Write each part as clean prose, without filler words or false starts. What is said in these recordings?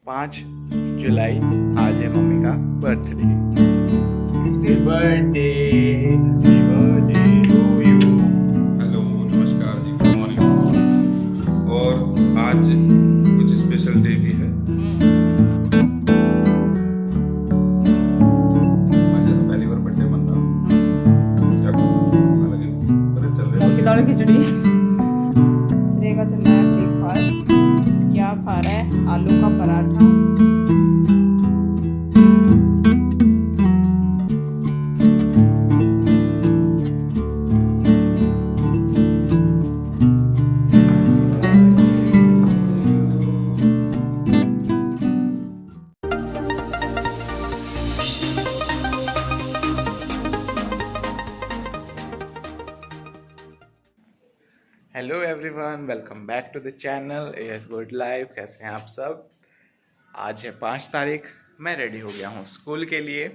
5 जुलाई आज है मम्मी का birthday. Happy birthday to you. Hello नमस्कार जी, गुड मॉर्निंग। और आज कुछ स्पेशल डे भी है। आज जैसे पहली बार बर्थडे मन रहा, क्या हालांकि पता चल रहा है दाल खिचड़ी। श्रेय का चल रहा है ब्रेकफास्ट। क्या खा रहा है? आलू का पराठा। Hello everyone, welcome back to the channel S good life. कैसे हैं आप सब? आज है 5 तारीख। मैं रेडी हो गया हूँ स्कूल के लिए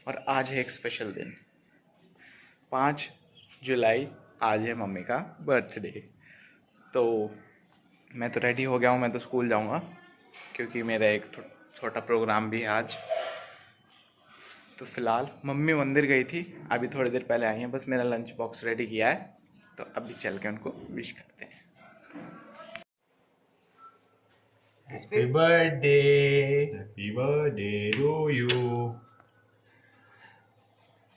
और आज है एक स्पेशल दिन। 5 जुलाई आज है मम्मी का बर्थडे। तो मैं तो रेडी हो गया हूँ, मैं तो स्कूल जाऊँगा क्योंकि मेरा एक छोटा प्रोग्राम भी है आज। तो फिलहाल मम्मी मंदिर गई थी, अभी थोड़ी देर पहले आई हैं। बस मेरा लंच बॉक्स रेडी किया है, तो अभी चल के उनको विश करते हैं। Happy birthday to you.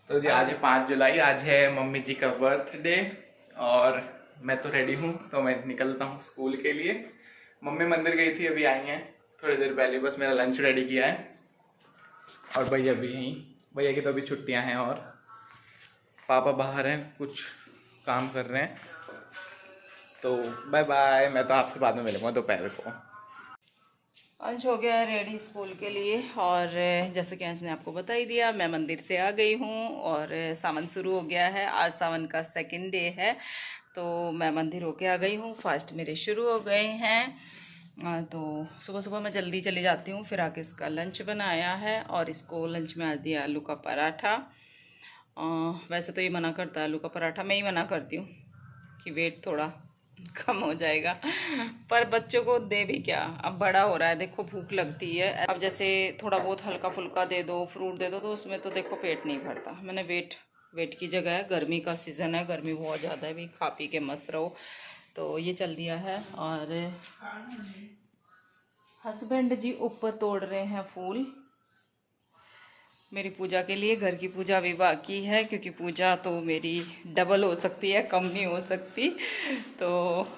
तो जी आज है 5 जुलाई, आज है मम्मी जी का बर्थडे और मैं तो रेडी हूँ, तो मैं निकलता हूँ स्कूल के लिए। मम्मी मंदिर गई थी, अभी आई हैं थोड़ी देर पहले। बस मेरा लंच रेडी किया है और भैया भी यहीं, भैया की तो अभी छुट्टियां हैं और पापा बाहर हैं, कुछ काम कर रहे हैं। तो बाय बाय, मैं तो आपसे बाद में मिलूंगा दोपहर को। अंश हो गया है रेडी स्कूल के लिए। और जैसे कि अंश ने आपको बता ही दिया, मैं मंदिर से आ गई हूँ और सावन शुरू हो गया है। आज सावन का सेकंड डे है, तो मैं मंदिर होके आ गई हूँ। फास्ट मेरे शुरू हो गए हैं। तो सुबह सुबह मैं जल्दी चली जाती हूँ। फिर आके इसका लंच बनाया है और इसको लंच में आज दिया आलू का पराठा। वैसे तो ये मना करता है आलू का पराठा, मैं ही मना करती हूँ कि वेट थोड़ा कम हो जाएगा, पर बच्चों को दे भी क्या, अब बड़ा हो रहा है, देखो भूख लगती है। अब जैसे थोड़ा बहुत हल्का फुल्का दे दो, फ्रूट दे दो, तो उसमें तो देखो पेट नहीं भरता। मैंने वेट की जगह है, गर्मी का सीज़न है, गर्मी बहुत ज़्यादा है, भी खा पी के मस्त रहो, तो ये चल दिया है। और हस्बैंड जी ऊपर तोड़ रहे हैं फूल मेरी पूजा के लिए। घर की पूजा भी बाकी है, क्योंकि पूजा तो मेरी डबल हो सकती है, कम नहीं हो सकती। तो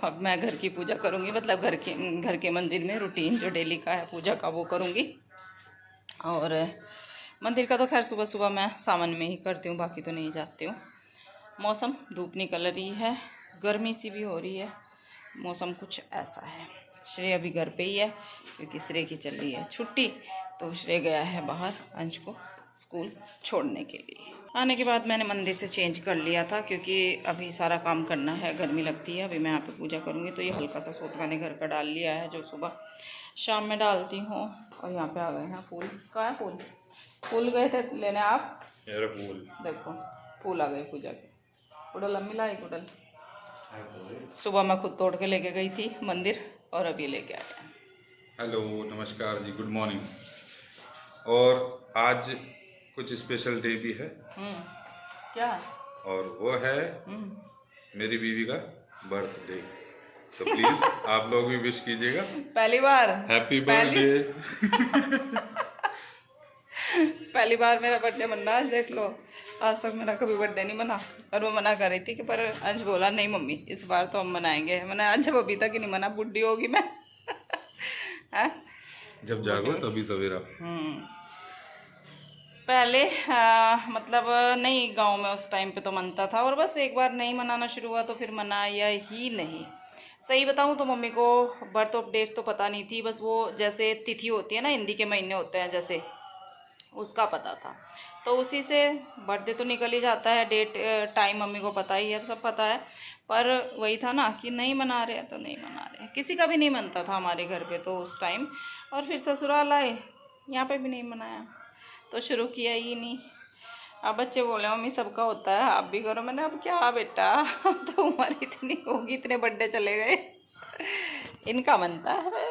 अब मैं घर की पूजा करूँगी, मतलब घर के मंदिर में रूटीन जो डेली का है पूजा का वो करूँगी। और मंदिर का तो खैर सुबह सुबह मैं सावन में ही करती हूँ, बाकी तो नहीं जाती हूँ। मौसम धूप निकल रही है, गर्मी सी भी हो रही है, मौसम कुछ ऐसा है। श्रेय अभी घर पे ही है क्योंकि श्रेय की चल रही है छुट्टी, तो श्रेय गया है बाहर अंश को स्कूल छोड़ने के लिए। आने के बाद मैंने मंदिर से चेंज कर लिया था, क्योंकि अभी सारा काम करना है, गर्मी लगती है। अभी मैं यहाँ पे पूजा करूँगी, तो ये हल्का सा सूट मैंने घर का डाल लिया है, जो सुबह शाम में डालती हूँ। और यहाँ पे आ गए हैं फूल। कहाँ है फूल? फूल गए थे लेने आप? फूल देखो फूल आ गए पूजा के। कुडल अम्मी लाई कुडल। सुबह मैं खुद तोड़ के लेके गई थी मंदिर और अभी लेके आया। हेलो नमस्कार जी, गुड मॉर्निंग। और आज कुछ स्पेशल डे भी है। क्या? और वो है मेरी बीवी का बर्थडे। तो प्लीज आप लोग भी विश कीजिएगा। पहली बार हैप्पी बर्थडे। पहली बार मेरा बर्थडे मन रहा है, देख लो। आज तक मेरा कभी बर्थडे नहीं मना, और वो मना कर रही थी कि, पर अंश बोला नहीं मम्मी इस बार तो हम मनाएंगे। मैंने आज जब अभी तक ही नहीं मना, बुढ़ी होगी मैं। जब जागो तभी सवेरा। पहले मतलब नहीं, गांव में उस टाइम पे तो मनता था, और बस एक बार नहीं मनाना शुरू हुआ तो फिर मनाया ही नहीं। सही बताऊं तो मम्मी को बर्थ ऑफ डेट तो पता नहीं थी, बस वो जैसे तिथि होती है ना, हिंदी के महीने होते हैं जैसे, उसका पता था। तो उसी से बर्थडे तो निकल ही जाता है, डेट टाइम मम्मी को पता ही है, सब पता है। पर वही था ना कि नहीं मना रहे तो नहीं मना रहे, किसी का भी नहीं मनता था हमारे घर पे तो उस टाइम। और फिर ससुराल आए, यहाँ पे भी नहीं मनाया, तो शुरू किया ही नहीं। अब बच्चे बोले मम्मी सबका होता है आप भी करो। मैंने अब क्या बेटा, अब तो उम्र इतनी होगी, इतने बर्थडे चले गए, इनका मनता है।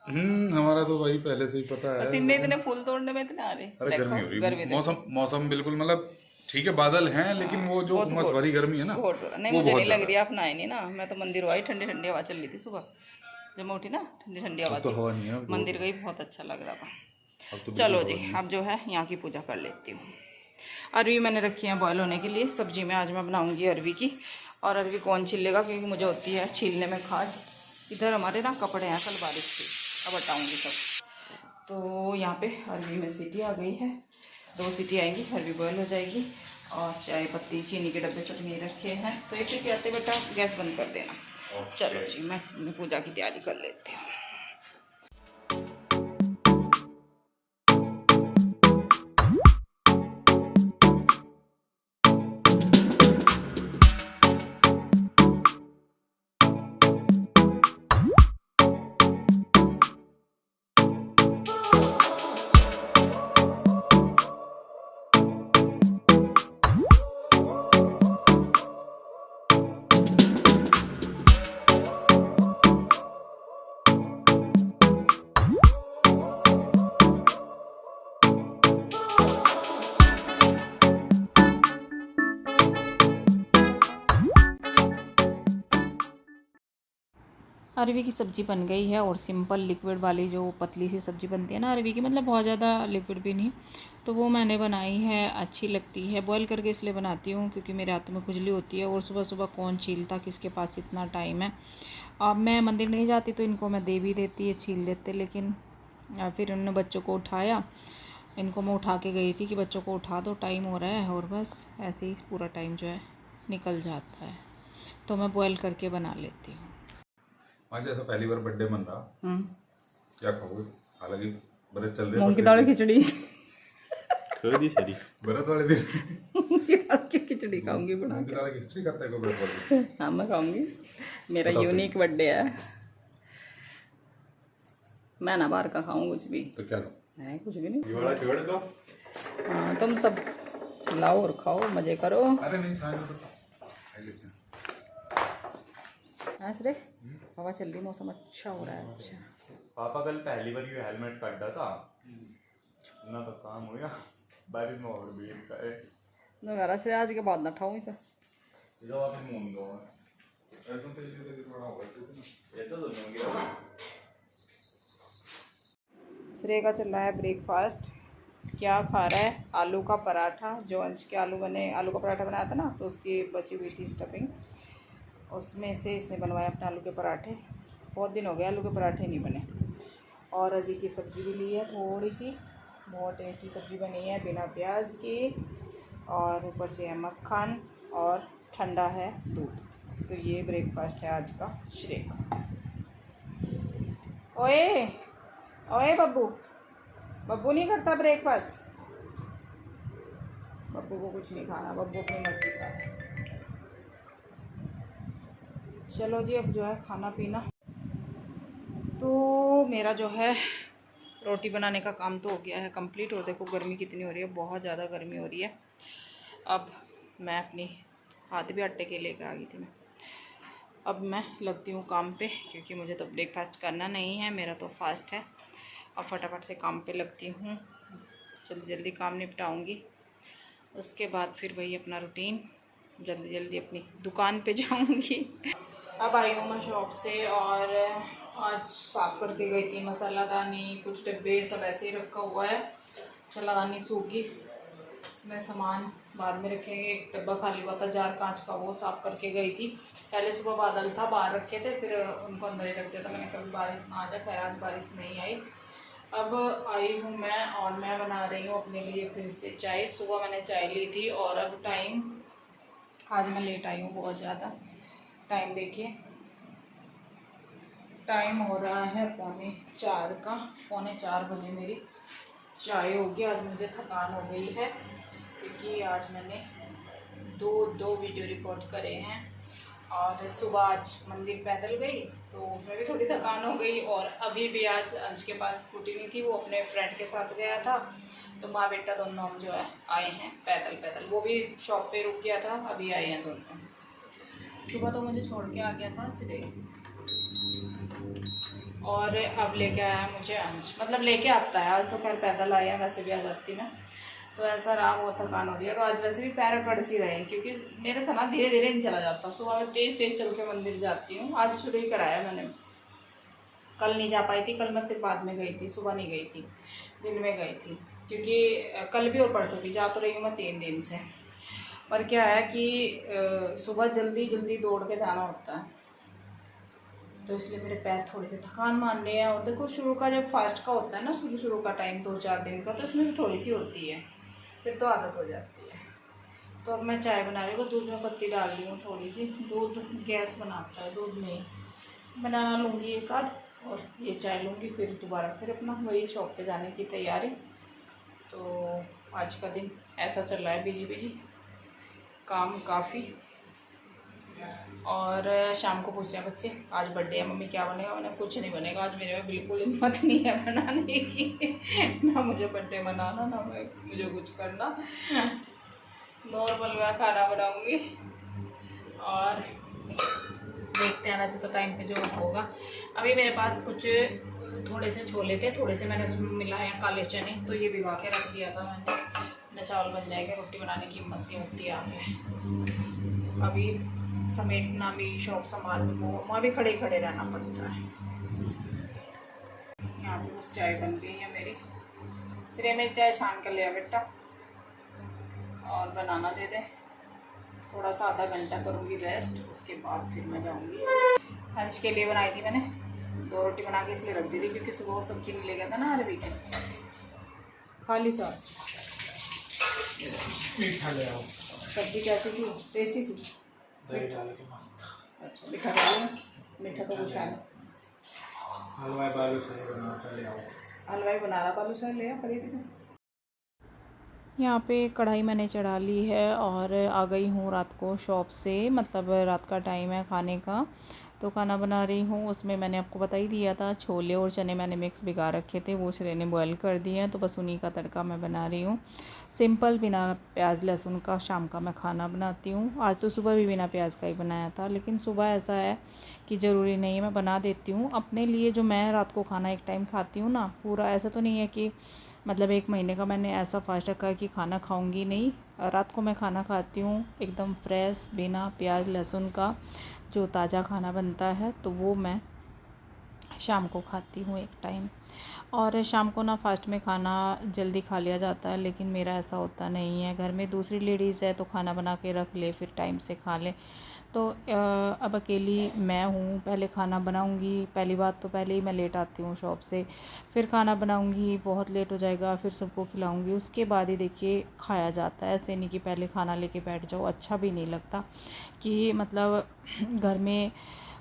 हमारा तो भाई पहले से ही पता है। पसीने इतने फूल तोड़ने में इतने आ रहे। अरे देखो, गर्मी हो रही गर्मी है, देखो। मौसम बिल्कुल मतलब ठीक है, बादल हैं, लेकिन वो जो बहुत उमस भरी गर्मी है ना, बहुत हो रहा। नहीं वो मुझे बहुत नहीं लग ज्यादा रही, है। आप नहाए नहीं ना। मैं तो मंदिर आई, ठंडी ठंडी हवा चल रही थी सुबह जब मैं उठी ना, ठंडी ठंडी हवा अब तो थी। हवा नहीं है, अब मंदिर गई, बहुत अच्छा लग रहा था। अब तो चलो बिल्कुल जी, हवा नहीं है। अब जो है यहाँ की पूजा कर लेती हूँ। अरवी मैंने रखी है बॉयल होने के लिए। सब्जी में आज मैं बनाऊँगी अरवी की। और अरवी कौन छीलेगा, क्योंकि मुझे होती है छीलने में खास। इधर हमारे ना कपड़े हैं, कल बारिश थी, अब हटाऊँगी सब। तो यहाँ पे अरवी में सीटी आ गई है, 2 सीटी आएंगी, अरवी बॉयल हो जाएगी। और चाय पत्ती, चीनी के डब्बे सब नहीं रखे हैं, तो एक सीटी आते बेटा गैस बंद कर देना। चलो जी, मैं पूजा की तैयारी कर लेती हूँ। अरवी की सब्ज़ी बन गई है, और सिंपल लिक्विड वाली जो पतली सी सब्ज़ी बनती है ना अरवी की, मतलब बहुत ज़्यादा लिक्विड भी नहीं, तो वो मैंने बनाई है। अच्छी लगती है बॉयल करके, इसलिए बनाती हूँ क्योंकि मेरे हाथों में खुजली होती है, और सुबह सुबह कौन छीलता, किसके पास इतना टाइम है। अब मैं मंदिर नहीं जाती तो इनको मैं दे भी देती है, छील देते, लेकिन फिर उन्होंने बच्चों को उठाया, इनको मैं उठा के गई थी कि बच्चों को उठा दो, टाइम हो रहा है, और बस ऐसे ही पूरा टाइम जो है निकल जाता है। तो मैं बॉयल करके बना लेती हूँ। आज ऐसा पहली बार बर्थडे मन रहा, क्या खाओगे? हालांकि व्रत चल रहे मूंग की दाल खिचड़ी। सही व्रत वाले दिन मूंग की दाल की खिचड़ी खाऊंगी बना मूंग की के। दाल की खिचड़ी करता है कोई व्रत वाले दिन? हाँ मैं खाऊंगी, मेरा बताओ सही। यूनिक बर्थडे है। मैं ना बाहर का खाऊं कुछ भी, तो क्या लो? है कुछ भी नहीं। ये वाला छोड़ दो। हाँ तुम सब लाओ और खाओ, मजे करो। अरे नहीं, खाने दो, खाई लेते हैं। ऐसे हवा चल रही, मौसम अच्छा हो रहा है। अच्छा पापा कल पहली बार ये हेलमेट काटा था ना, तो काम हो गया बारिश में और भी घर से आज के बाद ना खाऊं इसे। जो आप मुंह दो ऐसा तो ये थोड़ा होगा तो ये तो दोनों के श्रेय का चल रहा है ब्रेकफास्ट। क्या खा रहा है? आलू का पराठा, जो अंश के आलू का पराठा बनाया था ना, तो उसकी बची हुई थी स्टफिंग, उसमें से इसने बनवाया अपने आलू के पराठे। बहुत दिन हो गए आलू के पराठे नहीं बने। और अरवी की सब्ज़ी भी ली है थोड़ी सी, बहुत टेस्टी सब्ज़ी बनी है बिना प्याज की, और ऊपर से है मक्खन, और ठंडा है दूध। तो ये ब्रेकफास्ट है आज का श्रेय का। ओए ओए बब्बू, बब्बू नहीं करता ब्रेकफास्ट। बब्बू को कुछ नहीं खाना, बब्बू अपनी मर्जी का है। चलो जी, अब जो है खाना पीना। तो मेरा जो है रोटी बनाने का काम तो हो गया है कंप्लीट। और देखो गर्मी कितनी हो रही है, बहुत ज़्यादा गर्मी हो रही है। अब मैं अपनी हाथ भी आटे के लेकर आ गई थी मैं। अब मैं लगती हूँ काम पे, क्योंकि मुझे तो ब्रेकफास्ट करना नहीं है, मेरा तो फास्ट है। अब फटाफट से काम पे लगती हूँ, जल्दी जल्दी काम निपटाऊँगी। उसके बाद फिर वही अपना रूटीन, जल्दी जल्दी अपनी दुकान पे जाऊँगी। अब आई हूँ मैं शॉप से, और आज साफ़ करके गई थी मसालादानी, कुछ डब्बे सब ऐसे ही रखा हुआ है। मसालादानी सूखी, इसमें सामान बाद में रखेंगे। एक डब्बा खाली हुआ था जार कांच का, वो साफ़ करके गई थी। पहले सुबह बादल था, बाहर रखे थे, फिर उनको अंदर ही रख दिया था मैंने, कभी बारिश ना आ जाए। खैर आज बारिश नहीं आई। अब आई हूँ मैं, और मैं बना रही हूँ अपने लिए फिर से चाय। सुबह मैंने चाय ली थी, और अब टाइम, आज मैं लेट आई हूँ बहुत ज़्यादा। टाइम देखिए, टाइम हो रहा है 3:45 का। 3:45 बजे मेरी चाय होगी। आज मुझे थकान हो गई है, क्योंकि आज मैंने दो वीडियो रिकॉर्ड करे हैं। और सुबह आज मंदिर पैदल गई, तो उसमें भी थोड़ी थकान हो गई। और अभी भी आज अंश के पास स्कूटी नहीं थी, वो अपने फ्रेंड के साथ गया था, तो माँ बेटा दोनों हम जो है आए हैं पैदल। वो भी शॉप पे रुक गया था, अभी आए हैं दोनों। सुबह तो मुझे छोड़ के आ गया था श्रेय। और अब लेके आया मुझे अंश, मतलब लेके आता है। आज तो खैर पैदल आया, वैसे भी आ जाती मैं, तो ऐसा रहा, बहुत थकान हो रही है। और आज वैसे भी पैर पड़ सी रहे हैं, क्योंकि मेरे से ना धीरे धीरे नहीं चला जाता। सुबह में तेज़ तेज़ चल के मंदिर जाती हूँ, आज शुरू ही कराया मैंने। कल नहीं जा पाई थी, कल मैं फिर बाद में गई थी, सुबह नहीं गई थी, दिन में गई थी, क्योंकि कल भी और परसों भी जा तो रही हूँ मैं 3 दिन से। पर क्या है कि सुबह जल्दी जल्दी दौड़ के जाना होता है, तो इसलिए मेरे पैर थोड़े से थकान मान रहे हैं। और देखो शुरू का जब फास्ट का होता है ना, शुरू का टाइम 2-4 दिन का, तो इसमें भी थोड़ी सी होती है, फिर तो आदत हो जाती है। तो अब मैं चाय बना रही हूँ, दूध में पत्ती डाल रही हूँ थोड़ी सी, दूध गैस बनाता है, दूध नहीं। बनाना लूँगी एक आध, और ये चाय लूँगी, फिर दोबारा फिर अपना वही शॉप पे जाने की तैयारी। तो आज का दिन ऐसा चल रहा है, बिजी बिजी, काम काफ़ी। और शाम को पूछते हैं बच्चे आज बर्थडे है मम्मी क्या बनेगा, मैंने कुछ नहीं बनेगा आज, मेरे में बिल्कुल हिम्मत नहीं है बनाने की ना मुझे बर्थडे मनाना, ना मुझे कुछ करना। नॉर्मल मैं खाना बनाऊंगी और देखते हैं, वैसे तो टाइम पे जो होगा। अभी मेरे पास कुछ थोड़े से छोले थे, थोड़े से मैंने उसमें मिलाया काले चने, तो ये भिगा के रख दिया था मैंने। चावल बन जाएगा, रोटी बनाने की हिम्मत नहीं होती है यहाँ पे। अभी समेटना भी, शॉप संभालना, वहाँ भी खड़े खड़े रहना पड़ता है। यहाँ पे बस चाय बन गई है मेरी। सिरे में चाय छान कर लिया बेटा, और बनाना दे दे। थोड़ा सा आधा घंटा करूँगी रेस्ट, उसके बाद फिर मैं जाऊँगी। लंच के लिए बनाई थी मैंने 2 रोटी बना के इसलिए रख दी थी, क्योंकि सुबह वो सब्जी नहीं ले गया था ना अरबी के। खाली साथ मीठा ले आओ, सब्जी कैसी थी, टेस्टी थी, दही डाल के मस्त। अच्छा मीठा डालो, मीठा तो कुछ है नहीं। हलवाई बालू से बनाकर ले आओ। हलवाई बना रहा बालू सर, ले आ खरीद के। यहाँ पे कढ़ाई मैंने चढ़ा ली है और आ गई हूँ रात को शॉप से, मतलब रात का टाइम है खाने का, तो खाना बना रही हूँ। उसमें मैंने आपको बता ही दिया था, छोले और चने मैंने मिक्स भिगा रखे थे, वो श्रेय ने बॉयल कर दिए हैं, तो बस उन्हीं का तड़का मैं बना रही हूँ। सिंपल बिना प्याज लहसुन का शाम का मैं खाना बनाती हूँ। आज तो सुबह भी बिना प्याज का ही बनाया था, लेकिन सुबह ऐसा है कि ज़रूरी नहीं है, मैं बना देती हूँ अपने लिए। जो मैं रात को खाना एक टाइम खाती हूँ ना, पूरा ऐसा तो नहीं है कि मतलब 1 महीने का मैंने ऐसा फास्ट रखा है कि खाना खाऊंगी नहीं। रात को मैं खाना खाती हूँ एकदम फ्रेश, बिना प्याज लहसुन का, जो ताज़ा खाना बनता है, तो वो मैं शाम को खाती हूँ एक टाइम। और शाम को ना फास्ट में खाना जल्दी खा लिया जाता है, लेकिन मेरा ऐसा होता नहीं है। घर में दूसरी लेडीज़ है तो खाना बना के रख ले, फिर टाइम से खा ले। तो अब अकेली मैं हूँ, पहले खाना बनाऊँगी। पहली बात तो पहले ही मैं लेट आती हूँ शॉप से, फिर खाना बनाऊँगी, बहुत लेट हो जाएगा, फिर सबको खिलाऊँगी, उसके बाद ही देखिए खाया जाता है। ऐसे नहीं कि पहले खाना लेके बैठ जाओ, अच्छा भी नहीं लगता कि मतलब घर में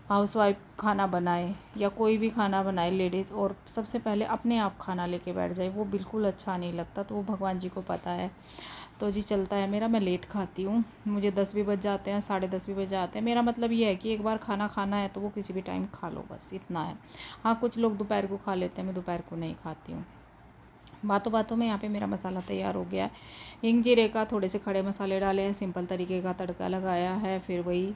हाउसवाइफ खाना बनाए या कोई भी खाना बनाए लेडीज़, और सबसे पहले अपने आप खाना लेके बैठ जाए, वो बिल्कुल अच्छा नहीं लगता। तो वो भगवान जी को पता है। तो जी चलता है मेरा, मैं लेट खाती हूँ, मुझे 10 भी बज जाते हैं, 10:30 भी बज जाते हैं। मेरा मतलब ये है कि एक बार खाना खाना है तो वो किसी भी टाइम खा लो, बस इतना है। हाँ कुछ लोग दोपहर को खा लेते हैं, मैं दोपहर को नहीं खाती हूँ। बातों बातों में यहाँ पे मेरा मसाला तैयार हो गया है। हिंग जीरे का थोड़े से खड़े मसाले डाले हैं, सिंपल तरीके का तड़का लगाया है, फिर वही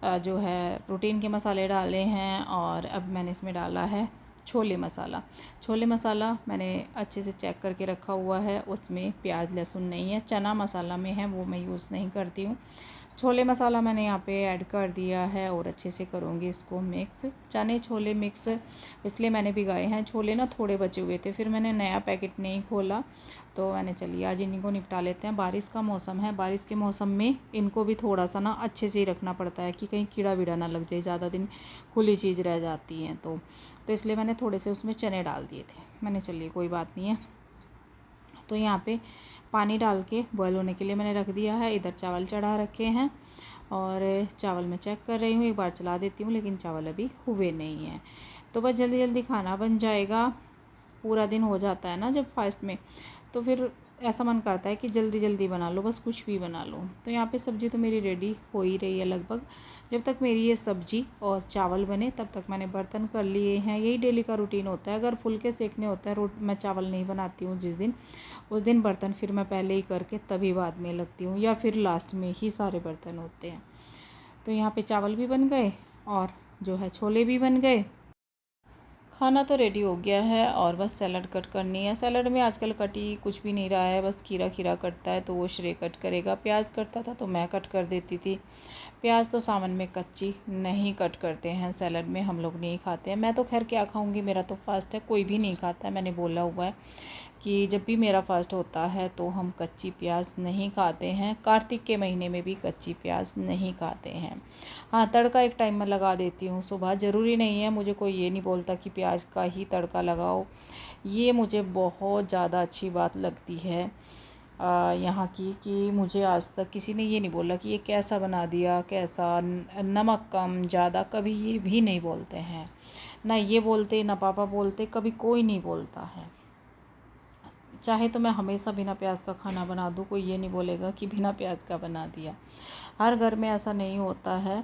जो है प्रोटीन के मसाले डाले हैं। और अब मैंने इसमें डाला है छोले मसाला। छोले मसाला मैंने अच्छे से चेक करके रखा हुआ है, उसमें प्याज लहसुन नहीं है, चना मसाला में है, वो मैं यूज़ नहीं करती हूँ। छोले मसाला मैंने यहाँ पे ऐड कर दिया है और अच्छे से करूँगी इसको मिक्स। चने छोले मिक्स इसलिए मैंने भिगाए हैं। छोले ना थोड़े बचे हुए थे, फिर मैंने नया पैकेट नहीं खोला, तो मैंने चलिए आज इन्हीं को निपटा लेते हैं। बारिश का मौसम है, बारिश के मौसम में इनको भी थोड़ा सा ना अच्छे से ही रखना पड़ता है कि कहीं कीड़ा वीड़ा ना लग जाए, ज़्यादा दिन खुली चीज़ रह जाती हैं तो इसलिए मैंने थोड़े से उसमें चने डाल दिए थे। मैंने चलिए कोई बात नहीं है। तो यहाँ पे पानी डाल के बॉयल होने के लिए मैंने रख दिया है। इधर चावल चढ़ा रखे हैं और चावल मैं चेक कर रही हूँ, एक बार चला देती हूँ, लेकिन चावल अभी हुए नहीं हैं। तो बस जल्दी जल्दी खाना बन जाएगा। पूरा दिन हो जाता है ना जब फास्ट में, तो फिर ऐसा मन करता है कि जल्दी जल्दी बना लो, बस कुछ भी बना लो। तो यहाँ पे सब्ज़ी तो मेरी रेडी हो ही रही है लगभग। जब तक मेरी ये सब्ज़ी और चावल बने तब तक मैंने बर्तन कर लिए हैं। यही डेली का रूटीन होता है। अगर फुलके सेकने होता है, मैं चावल नहीं बनाती हूँ जिस दिन, उस दिन बर्तन फिर मैं पहले ही करके तभी बाद में लगती हूँ, या फिर लास्ट में ही सारे बर्तन होते हैं। तो यहाँ पे चावल भी बन गए और जो है छोले भी बन गए। खाना तो रेडी हो गया है और बस सैलड कट करनी है। सैलड में आजकल कटी कुछ भी नहीं रहा है, बस खीरा खीरा कटता है तो वो श्रेय कट करेगा। प्याज कटता था तो मैं कट कर देती थी। प्याज तो सावन में कच्ची नहीं कट करते हैं, सैलड में हम लोग नहीं खाते हैं। मैं तो खैर क्या खाऊंगी, मेरा तो फास्ट है, कोई भी नहीं खाता है। मैंने बोला हुआ है कि जब भी मेरा फास्ट होता है तो हम कच्ची प्याज नहीं खाते हैं। कार्तिक के महीने में भी कच्ची प्याज नहीं खाते हैं। हाँ, तड़का एक टाइम में लगा देती हूँ सुबह, ज़रूरी नहीं है, मुझे कोई ये नहीं बोलता कि प्याज का ही तड़का लगाओ। ये मुझे बहुत ज़्यादा अच्छी बात लगती है यहाँ की, कि मुझे आज तक किसी ने ये नहीं बोला कि ये कैसा बना दिया, कैसा नमक कम ज़्यादा, कभी ये भी नहीं बोलते हैं। ना ये बोलते, ना पापा बोलते, कभी कोई नहीं बोलता है। चाहे तो मैं हमेशा बिना प्याज का खाना बना दूँ, कोई ये नहीं बोलेगा कि बिना प्याज का बना दिया। हर घर में ऐसा नहीं होता है,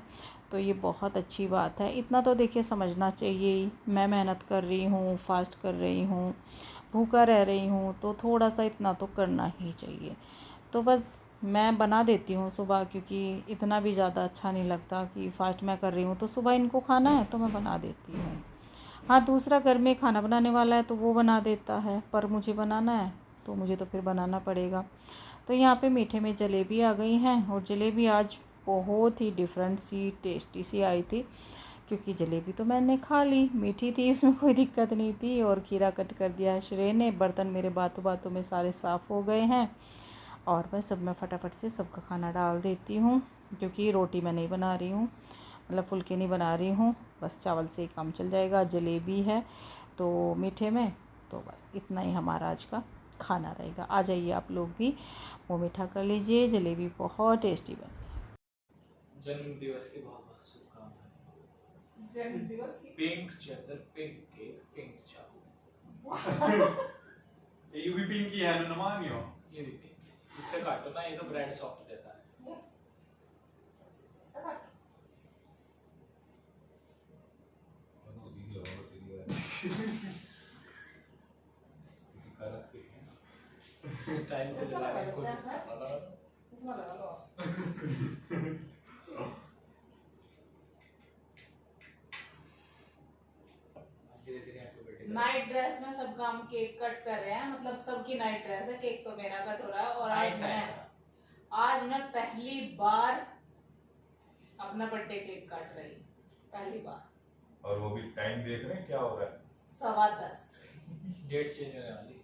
तो ये बहुत अच्छी बात है। इतना तो देखिए समझना चाहिए ही, मैं मेहनत कर रही हूँ, फास्ट कर रही हूँ, भूखा रह रही हूँ, तो थोड़ा सा इतना तो करना ही चाहिए। तो बस मैं बना देती हूँ सुबह, क्योंकि इतना भी ज़्यादा अच्छा नहीं लगता कि फ़ास्ट मैं कर रही हूँ तो सुबह इनको खाना है तो मैं बना देती हूँ। हाँ, दूसरा घर में खाना बनाने वाला है तो वो बना देता है, पर मुझे बनाना है तो मुझे तो फिर बनाना पड़ेगा। तो यहाँ पे मीठे में जलेबी आ गई हैं, और जलेबी आज बहुत ही डिफरेंट सी, टेस्टी सी आई थी, क्योंकि जलेबी तो मैंने खा ली, मीठी थी, उसमें कोई दिक्कत नहीं थी। और खीरा कट कर दिया है श्रेय ने। बर्तन मेरे बातों बातों में सारे साफ़ हो गए हैं, और बस अब मैं फटाफट से सबका खाना डाल देती हूँ, क्योंकि रोटी मैं नहीं बना रही हूँ, मतलब फुल्के नहीं बना रही हूँ, बस चावल से ही काम चल जाएगा। जलेबी है तो मीठे में, तो बस इतना ही हमारा आज का खाना रहेगा। आ जाइए आप लोग भी, वो मीठा कर लीजिए, जलेबी बहुत टेस्टी बनी। जन्म दिवस की बहुत बहुत शुभकामनाएं। जन्म दिवस की पिंक चादर, पिंक केक, पिंक चावल। ये भी पिंक ही है ना, मानियो। ये भी पिंक, इससे काटो ना, ये तो ब्रेड सॉफ्ट रहता है। टाइम से जलाने की कोशिश कर रहा था। धीरे-धीरे आपको बैठेगा। नाइट ड्रेस में सब काम केक कट कर रहे हैं, मतलब सबकी नाइट ड्रेस है, केक तो मेरा कट हो रहा है। और आज मैं पहली बार अपना बर्थडे केक काट रही, पहली बार। और वो भी टाइम देख रहे हैं क्या हो रहा है। 10:15 डेट चेंज होने वाली।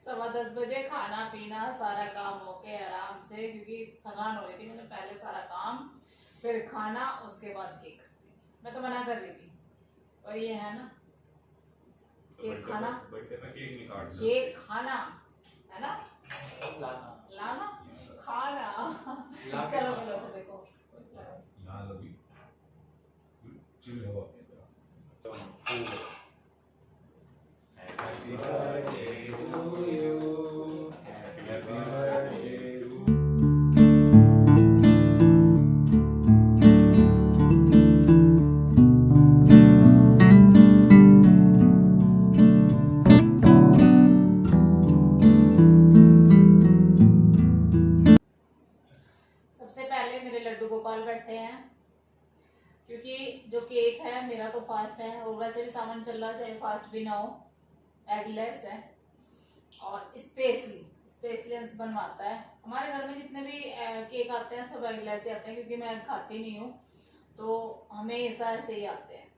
10:15 बजे खाना पीना सारा काम होके आराम से, क्योंकि थकान हो रही थी, मैंने पहले सारा काम, फिर खाना, उसके बाद केक। मैं तो मना कर रही थी, और ये है ना केक खाना, बर्थडे में केक नहीं काटना। केक खाना है ना, लाना लाना खाना। ला के चलो खाना। चलो देखो, यहाँ लगी चिल हवा अपनी तरह। Happy birthday to you. Happy birthday to you. सबसे पहले मेरे लड्डू गोपाल बैठे हैं, क्योंकि जो केक है मेरा तो फास्ट है, और वैसे भी सामान चल रहा, चाहे फास्ट भी ना हो, एगलेस है, और स्पेशली बनवाता है। हमारे घर में जितने भी केक आते हैं सब एगलेस ही आते हैं, क्योंकि मैं खाती नहीं हूँ, तो हमेशा ऐसे ही आते हैं।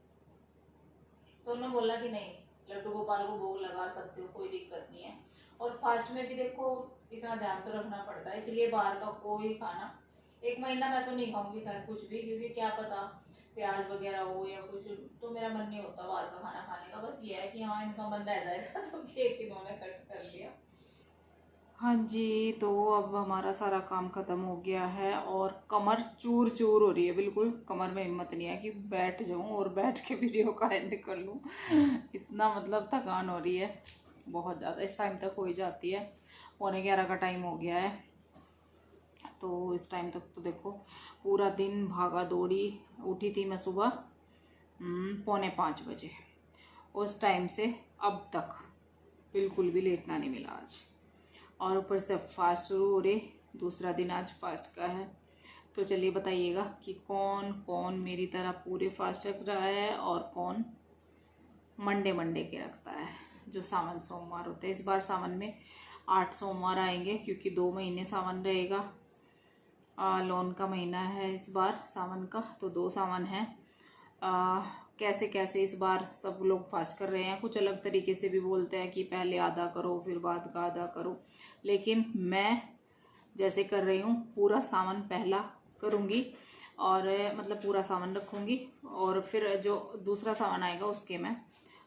तो उन्होंने बोला कि नहीं, लड्डू गोपाल को भोग लगा सकते हो, कोई दिक्कत नहीं है। और फास्ट में भी देखो इतना ध्यान तो रखना पड़ता है, इसलिए बाहर का कोई खाना 1 महीना मैं तो नहीं खाऊंगी खैर कुछ भी, क्योंकि क्या पता प्याज वगैरह हो या कुछ, तो मेरा मन नहीं होता बाहर का खाना खाने का। बस ये है कि हाँ, इनका मन रह जाएगा तो केक इन्होंने कट कर लिया। हाँ जी, तो अब हमारा सारा काम ख़त्म हो गया है, और कमर चूर चूर हो रही है, बिल्कुल कमर में हिम्मत नहीं है कि बैठ जाऊं और बैठ के वीडियो का एंड कर लूं। इतना मतलब थकान हो रही है बहुत ज़्यादा। इस टाइम तक हो ही जाती है, 11:15 का टाइम हो गया है, तो इस टाइम तक तो देखो पूरा दिन भागा दौड़ी। उठी थी मैं सुबह 4:45 बजे, उस टाइम से अब तक बिल्कुल भी लेटना नहीं मिला आज। और ऊपर से फास्ट शुरू हो रहे, दूसरा दिन आज फास्ट का है। तो चलिए बताइएगा कि कौन कौन मेरी तरह पूरे फास्ट रख रहा है और कौन मंडे के रखता है, जो सावन सोमवार होते हैं। इस बार सावन में 8 सोमवार आएंगे, क्योंकि 2 महीने सावन रहेगा। लोन का महीना है इस बार सावन का, तो 2 सावन है। कैसे कैसे इस बार सब लोग फास्ट कर रहे हैं, कुछ अलग तरीके से भी बोलते हैं कि पहले आधा करो फिर बाद का आधा करो, लेकिन मैं जैसे कर रही हूँ पूरा सावन पहला करूँगी, और मतलब पूरा सावन रखूँगी, और फिर जो दूसरा सावन आएगा उसके मैं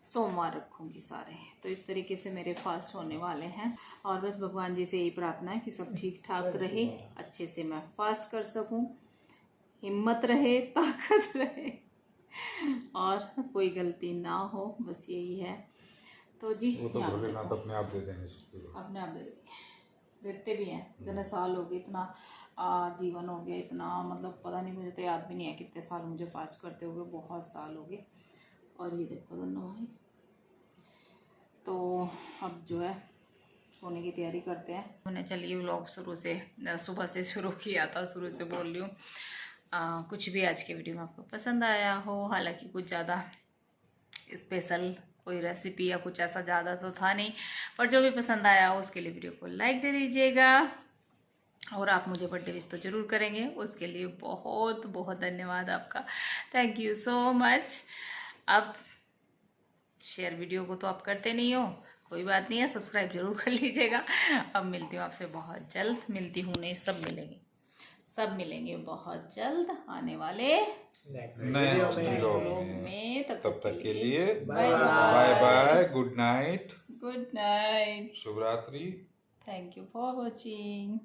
सोमवार रखूँगी सारे। तो इस तरीके से मेरे फास्ट होने वाले हैं, और बस भगवान जी से यही प्रार्थना है कि सब ठीक ठाक रहे, अच्छे से मैं फास्ट कर सकूँ, हिम्मत रहे, ताकत रहे, और कोई गलती ना हो, बस यही है। तो जी वो तो भोले ना तो अपने आप दे देंगे सबको, अपने आप देते भी हैं। इतने साल हो गए, इतना जीवन हो गया, इतना मतलब पता नहीं, मुझे तो याद भी नहीं है कितने साल मुझे फास्ट करते हुए, बहुत साल हो गए। और ये देखो दोनों भाई, तो अब जो है सोने की तैयारी करते हैं। मैंने चलिए व्लॉग शुरू से सुबह से शुरू किया था, शुरू से बोल रही हूँ। कुछ भी आज के वीडियो में आपको पसंद आया हो, हालांकि कुछ ज़्यादा स्पेशल कोई रेसिपी या कुछ ऐसा ज़्यादा तो था नहीं, पर जो भी पसंद आया हो उसके लिए वीडियो को लाइक दे दीजिएगा, और आप मुझे बर्थडे विश तो ज़रूर करेंगे, उसके लिए बहुत बहुत धन्यवाद आपका, थैंक यू सो मच। अब शेयर वीडियो को तो आप करते नहीं हो, कोई बात नहीं है, सब्सक्राइब जरूर कर लीजिएगा। अब मिलती हूँ आपसे बहुत जल्द, मिलती हूँ नहीं, सब मिलेंगे बहुत जल्द आने वाले नए व्लॉग में। तब तक के लिए bye bye bye, bye, good night, good night, शुभ रात्रि। Thank you for watching.